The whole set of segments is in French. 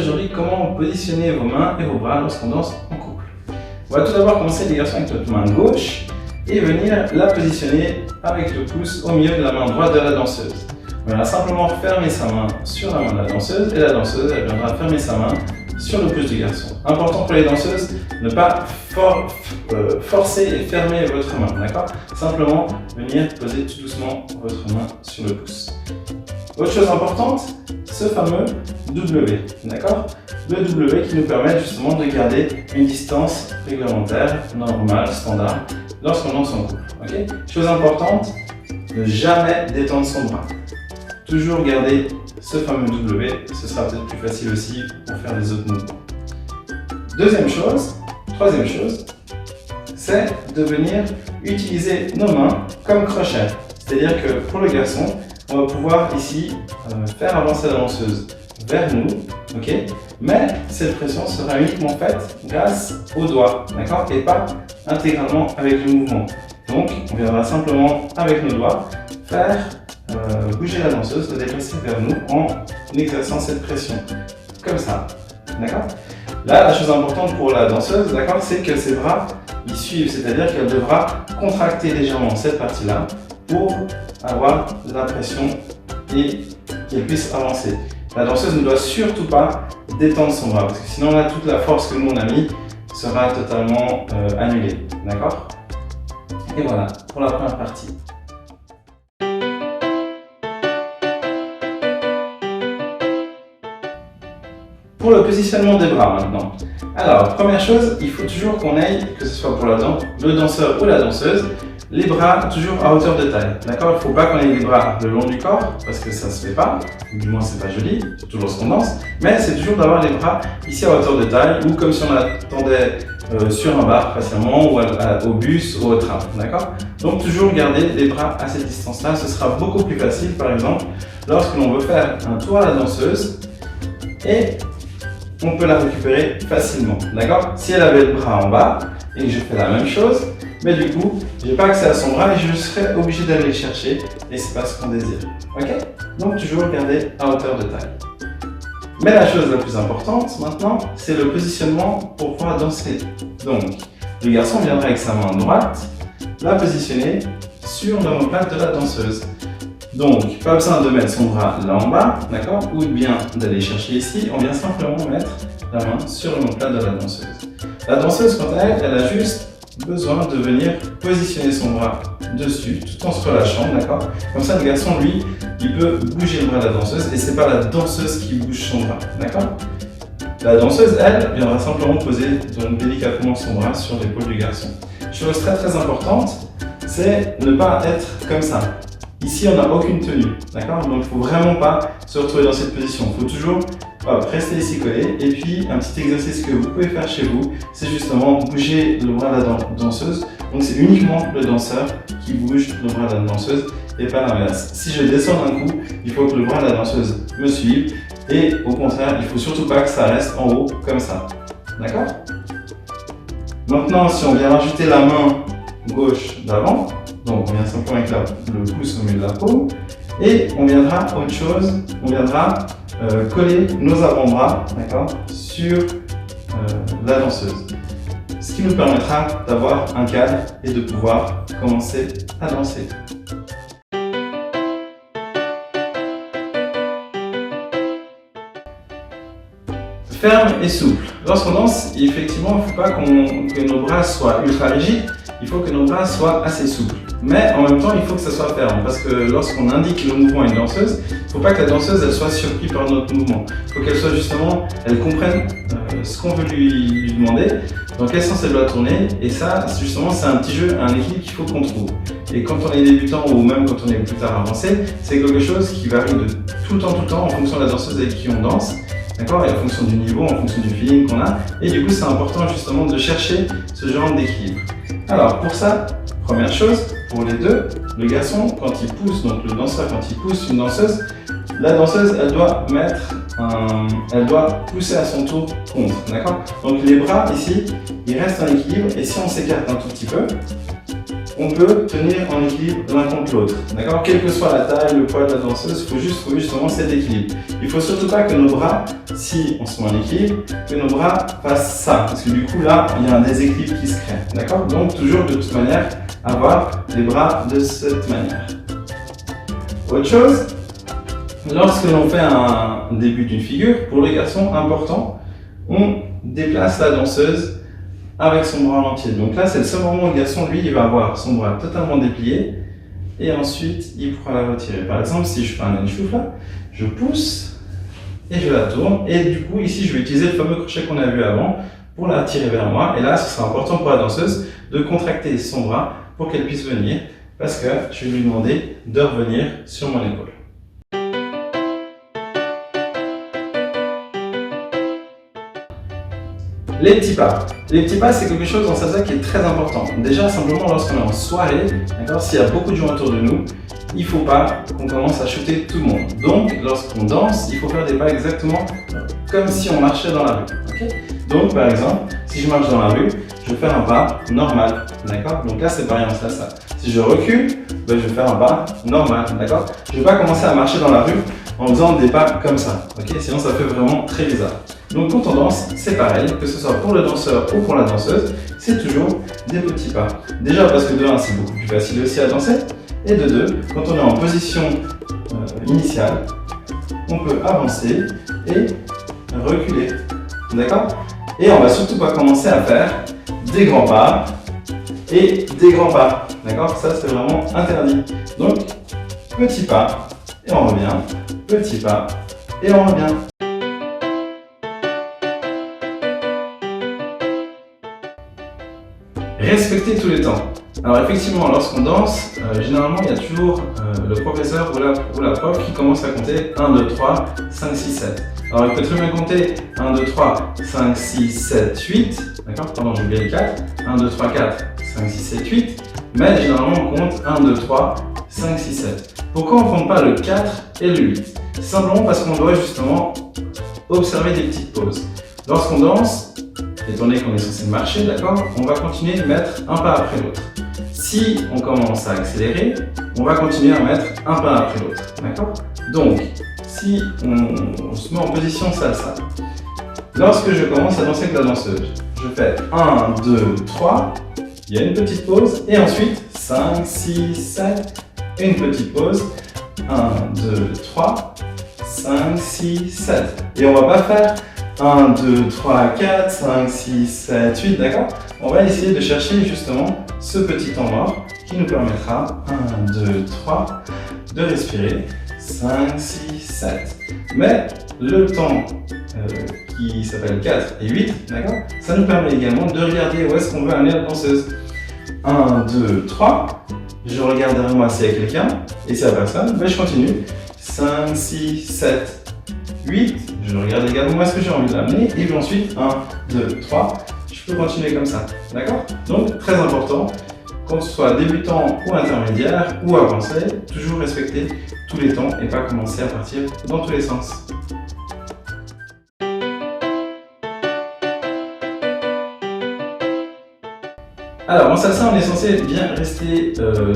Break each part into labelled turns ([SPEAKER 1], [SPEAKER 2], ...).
[SPEAKER 1] aujourd'hui comment positionner vos mains et vos bras lorsqu'on danse en couple. On va tout d'abord commencer les garçons avec notre main gauche et venir la positionner avec le pouce au milieu de la main droite de la danseuse. On va simplement fermer sa main sur la main de la danseuse et la danseuse elle viendra fermer sa main sur le pouce du garçon. Important pour les danseuses, ne pas forcer et fermer votre main, d'accord? Simplement venir poser tout doucement votre main sur le pouce. Autre chose importante, ce fameux W, d'accord? Le W qui nous permet justement de garder une distance réglementaire, normale, standard, lorsqu'on danse en couple, ok? Chose importante, ne jamais détendre son bras. Toujours garder ce fameux W, ce sera peut-être plus facile aussi pour faire les autres mouvements. Troisième chose, c'est de venir utiliser nos mains comme crochet. C'est-à-dire que pour le garçon, on va pouvoir ici faire avancer la danseuse vers nous, ok? Mais cette pression sera uniquement faite grâce aux doigts, d'accord? Et pas intégralement avec le mouvement. Donc, on viendra simplement avec nos doigts faire bouger la danseuse, la déplacer vers nous en exerçant cette pression, comme ça, d'accord? Là, la chose importante pour la danseuse, d'accord, c'est que ses bras ils suivent, c'est-à-dire qu'elle devra contracter légèrement cette partie-là pour avoir la pression et qu'elle puisse avancer. La danseuse ne doit surtout pas détendre son bras, parce que sinon là, toute la force que nous on a mis sera totalement annulée, d'accord? Et voilà, pour la première partie. Pour le positionnement des bras maintenant. Alors, première chose, il faut toujours qu'on aille, que ce soit pour le danseur ou la danseuse, les bras toujours à hauteur de taille. D'accord? Il ne faut pas qu'on ait les bras le long du corps, parce que ça ne se fait pas, du moins c'est pas joli, surtout lorsqu'on danse, mais c'est toujours d'avoir les bras ici à hauteur de taille, ou comme si on attendait sur un bar facilement, ou au bus ou au train. D'accord? Donc toujours garder les bras à cette distance-là, ce sera beaucoup plus facile, par exemple, lorsque l'on veut faire un tour à la danseuse, et on peut la récupérer facilement, d'accord? Si elle avait le bras en bas et que je fais la même chose, mais du coup, je n'ai pas accès à son bras et je serais obligé d'aller le chercher et c'est pas ce qu'on désire, ok? Donc toujours garder à hauteur de taille. Mais la chose la plus importante maintenant, c'est le positionnement pour pouvoir danser. Donc, le garçon viendra avec sa main droite, la positionner sur l'omoplate de la danseuse. Donc, pas besoin de mettre son bras là en bas, d'accord? Ou bien d'aller chercher ici, on vient simplement mettre la main sur l'omoplate de la danseuse. La danseuse, quant à elle, elle a juste besoin de venir positionner son bras dessus, tout en se relâchant, d'accord? Comme ça, le garçon, lui, il peut bouger le bras de la danseuse et c'est pas la danseuse qui bouge son bras, d'accord? La danseuse, elle, viendra simplement poser donc délicatement son bras sur l'épaule du garçon. Chose très très importante, c'est ne pas être comme ça. Ici, on n'a aucune tenue, d'accord? Donc, il ne faut vraiment pas se retrouver dans cette position. Il faut toujours rester ici collé. Et puis, un petit exercice que vous pouvez faire chez vous, c'est justement bouger le bras de la danseuse. Donc, c'est uniquement le danseur qui bouge le bras de la danseuse et pas l'inverse. Si je descends d'un coup, il faut que le bras de la danseuse me suive. Et au contraire, il ne faut surtout pas que ça reste en haut comme ça. D'accord? Maintenant, si on vient rajouter la main gauche d'avant, donc on vient simplement avec le pouce au milieu de la paume et on viendra autre chose, on viendra coller nos avant-bras, d'accord, sur la danseuse. Ce qui nous permettra d'avoir un cadre et de pouvoir commencer à danser. Ferme et souple. Lorsqu'on danse, effectivement, il ne faut pas que nos bras soient ultra rigides, il faut que nos bras soient assez souples. Mais en même temps, il faut que ça soit ferme, parce que lorsqu'on indique le mouvement à une danseuse, il ne faut pas que la danseuse elle soit surprise par notre mouvement. Il faut qu'elle soit justement, elle comprenne ce qu'on veut lui demander, dans quel sens elle doit tourner, et ça, justement, c'est un petit jeu, un équilibre qu'il faut qu'on trouve. Et quand on est débutant, ou même quand on est plus tard avancé, c'est quelque chose qui varie de tout le temps, en fonction de la danseuse avec qui on danse. D'accord? Et en fonction du niveau, en fonction du feeling qu'on a. Et du coup, c'est important justement de chercher ce genre d'équilibre. Alors, pour ça, première chose, pour les deux, le garçon, quand il pousse, donc le danseur, quand il pousse une danseuse, la danseuse, elle doit pousser à son tour contre. D'accord? Donc, les bras ici, ils restent en équilibre. Et si on s'écarte un tout petit peu, on peut tenir en équilibre l'un contre l'autre. D'accord? Quelle que soit la taille, le poids de la danseuse, il faut juste trouver justement cet équilibre. Il ne faut surtout pas que nos bras, si on se met en équilibre, que nos bras fassent ça. Parce que du coup, là, il y a un déséquilibre qui se crée. D'accord? Donc, toujours de toute manière, avoir les bras de cette manière. Autre chose, lorsque l'on fait un début d'une figure, pour les garçons, important, on déplace la danseuse avec son bras en entier. Donc là, c'est le seul moment où le garçon, lui, il va avoir son bras totalement déplié et ensuite, il pourra la retirer. Par exemple, si je fais un enchouf là, je pousse et je la tourne. Et du coup, ici, je vais utiliser le fameux crochet qu'on a vu avant pour la tirer vers moi. Et là, ce sera important pour la danseuse de contracter son bras pour qu'elle puisse venir parce que je vais lui demander de revenir sur mon épaule. Les petits pas. Les petits pas, c'est quelque chose en salsa qui est très important. Déjà, simplement lorsqu'on est en soirée, s'il y a beaucoup de gens autour de nous, il ne faut pas qu'on commence à shooter tout le monde. Donc, lorsqu'on danse, il faut faire des pas exactement comme si on marchait dans la rue. Okay? Donc, par exemple, si je marche dans la rue, je vais faire un pas normal. D'accord? Donc là, c'est pareil en salsa. Si je recule, ben, je vais faire un pas normal. D'accord? Je ne vais pas commencer à marcher dans la rue en faisant des pas comme ça. Okay? Sinon, ça fait vraiment très bizarre. Donc quand on danse, c'est pareil, que ce soit pour le danseur ou pour la danseuse, c'est toujours des petits pas. Déjà parce que de 1, c'est beaucoup plus facile aussi à danser, et de 2, quand on est en position initiale, on peut avancer et reculer. D'accord? Et on va surtout pas commencer à faire des grands pas et des grands pas. D'accord? Ça, c'est vraiment interdit. Donc, petit pas, et on revient, petit pas, et on revient. Respecter tous les temps. Alors effectivement, lorsqu'on danse, généralement il y a toujours le professeur ou la prof qui commence à compter 1, 2, 3, 5, 6, 7. Alors il peut très bien compter 1, 2, 3, 5, 6, 7, 8. D'accord? Pardon, j'ai oublié le 4. 1, 2, 3, 4, 5, 6, 7, 8. Mais généralement on compte 1, 2, 3, 5, 6, 7. Pourquoi on ne compte pas le 4 et le 8? C'est simplement parce qu'on doit justement observer des petites pauses. Lorsqu'on danse, étant donné qu'on est censé marcher, d'accord, on va continuer de mettre un pas après l'autre. Si on commence à accélérer, on va continuer à mettre un pas après l'autre, d'accord? Donc, si on se met en position salsa, lorsque je commence à danser avec la danseuse, je fais 1, 2, 3, il y a une petite pause, et ensuite 5, 6, 7, une petite pause, 1, 2, 3, 5, 6, 7. Et on va pas faire 1, 2, 3, 4, 5, 6, 7, 8, d'accord? On va essayer de chercher justement ce petit temps mort qui nous permettra, 1, 2, 3, de respirer, 5, 6, 7. Mais le temps qui s'appelle 4 et 8, d'accord? Ça nous permet également de regarder où est-ce qu'on veut aller la danseuse. 1, 2, 3, je regarde derrière moi s'il y a quelqu'un, et s'il n'y a personne, ben je continue. 5, 6, 7, 8, je regarde également où est-ce que j'ai envie de l'amener, et puis ensuite 1, 2, 3, je peux continuer comme ça, d'accord? Donc très important, qu'on soit débutant ou intermédiaire ou avancé, toujours respecter tous les temps et pas commencer à partir dans tous les sens. Alors en salsa, on est censé bien rester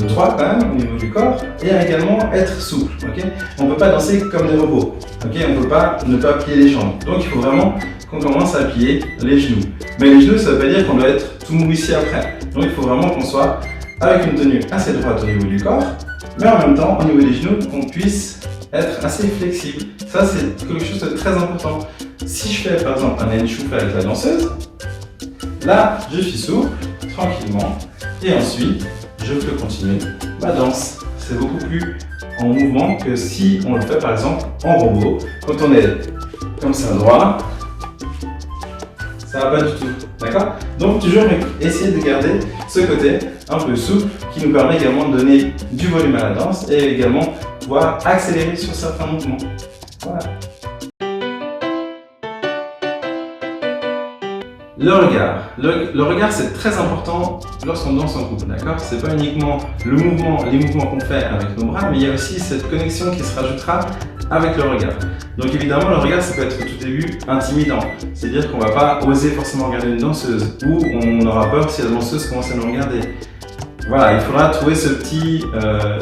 [SPEAKER 1] droit quand même au niveau du corps et également être souple. Okay? On ne peut pas danser comme des robots. Okay? On ne peut pas ne pas plier les jambes. Donc il faut vraiment qu'on commence à plier les genoux. Mais les genoux, ça ne veut pas dire qu'on doit être tout mou ici après. Donc il faut vraiment qu'on soit avec une tenue assez droite au niveau du corps, mais en même temps au niveau des genoux, qu'on puisse être assez flexible. Ça c'est quelque chose de très important. Si je fais par exemple un enchouf avec la danseuse, là je suis souple, tranquillement, et ensuite je peux continuer ma danse. C'est beaucoup plus en mouvement que si on le fait par exemple en robot. Quand on est comme ça droit, ça va pas du tout, d'accord? Donc toujours essayer de garder ce côté un peu souple qui nous permet également de donner du volume à la danse et également pouvoir accélérer sur certains mouvements. Voilà. Le regard. Le regard, c'est très important lorsqu'on danse en couple, d'accord? C'est pas uniquement les mouvements qu'on fait avec nos bras, mais il y a aussi cette connexion qui se rajoutera avec le regard. Donc évidemment, le regard, ça peut être au tout début intimidant. C'est-à-dire qu'on va pas oser forcément regarder une danseuse ou on aura peur si la danseuse commence à nous regarder. Voilà, il faudra trouver ce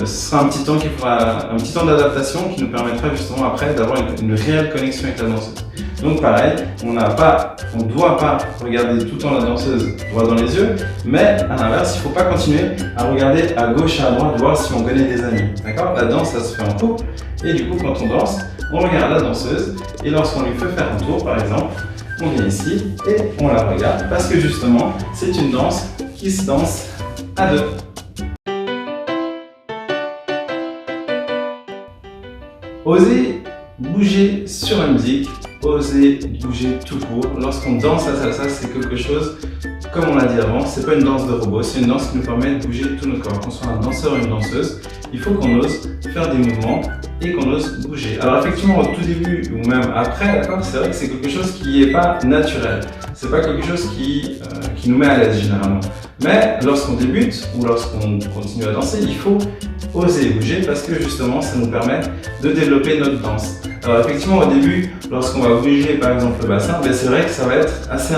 [SPEAKER 1] sera un petit temps un petit temps d'adaptation qui nous permettra justement après d'avoir une réelle connexion avec la danseuse. Donc pareil, on ne doit pas regarder tout le temps la danseuse droit dans les yeux, mais à l'inverse, il ne faut pas continuer à regarder à gauche et à droite, voir si on connaît des amis. D'accord? La danse, ça se fait en couple, et du coup, quand on danse, on regarde la danseuse, et lorsqu'on lui fait faire un tour, par exemple, on vient ici et on la regarde, parce que justement, c'est une danse qui se danse à deux. Osez bouger sur la musique, osez bouger tout court. Lorsqu'on danse la salsa, c'est quelque chose, comme on l'a dit avant, c'est pas une danse de robot, c'est une danse qui nous permet de bouger tout notre corps. Qu'on soit un danseur ou une danseuse, il faut qu'on ose faire des mouvements et qu'on ose bouger. Alors effectivement, au tout début ou même après, d'accord, c'est vrai que c'est quelque chose qui n'est pas naturel. C'est pas quelque chose qui nous met à l'aise généralement. Mais lorsqu'on débute ou lorsqu'on continue à danser, il faut oser bouger parce que justement ça nous permet de développer notre danse. Alors effectivement au début, lorsqu'on va bouger par exemple le bassin, ben c'est vrai que ça va être assez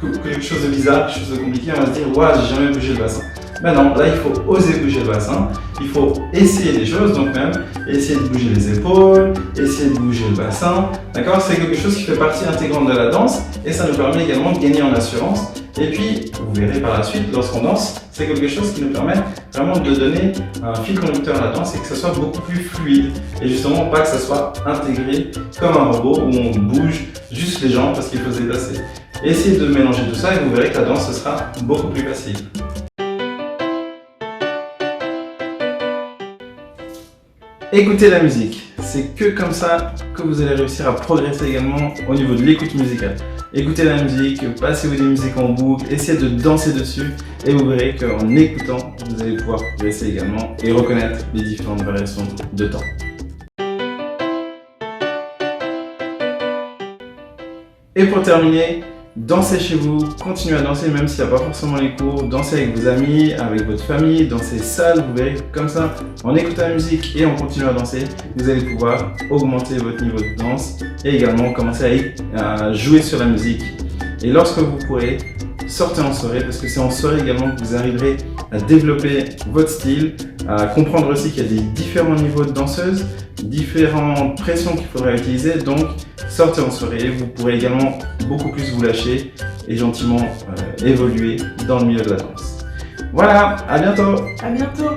[SPEAKER 1] quelque chose de bizarre, quelque chose de compliqué, on va se dire « Waouh, j'ai jamais bougé le bassin ». Ben non, là il faut oser bouger le bassin, il faut essayer des choses, donc même essayer de bouger les épaules, essayer de bouger le bassin, d'accord? C'est quelque chose qui fait partie intégrante de la danse et ça nous permet également de gagner en assurance. Et puis, vous verrez par la suite, lorsqu'on danse, c'est quelque chose qui nous permet vraiment de donner un fil conducteur à la danse et que ça soit beaucoup plus fluide. Et justement, pas que ça soit intégré comme un robot où on bouge juste les jambes parce qu'il faut se déplacer. Essayez de mélanger tout ça et vous verrez que la danse sera beaucoup plus facile. Écoutez la musique, c'est que comme ça que vous allez réussir à progresser également au niveau de l'écoute musicale. Écoutez la musique, passez-vous des musiques en boucle, essayez de danser dessus et vous verrez qu'en écoutant, vous allez pouvoir progresser également et reconnaître les différentes variations de temps. Et pour terminer, dansez chez vous, continuez à danser même s'il n'y a pas forcément les cours, dansez avec vos amis, avec votre famille, dansez seul, vous verrez comme ça, en écoutant la musique et en continuant à danser, vous allez pouvoir augmenter votre niveau de danse et également commencer à jouer sur la musique. Et lorsque vous pourrez, sortez en soirée parce que c'est en soirée également que vous arriverez à développer votre style, à comprendre aussi qu'il y a des différents niveaux de danseuses, différentes pressions qu'il faudra utiliser, donc sortez en soirée, vous pourrez également beaucoup plus vous lâcher et gentiment évoluer dans le milieu de la danse. Voilà, à bientôt!
[SPEAKER 2] À bientôt!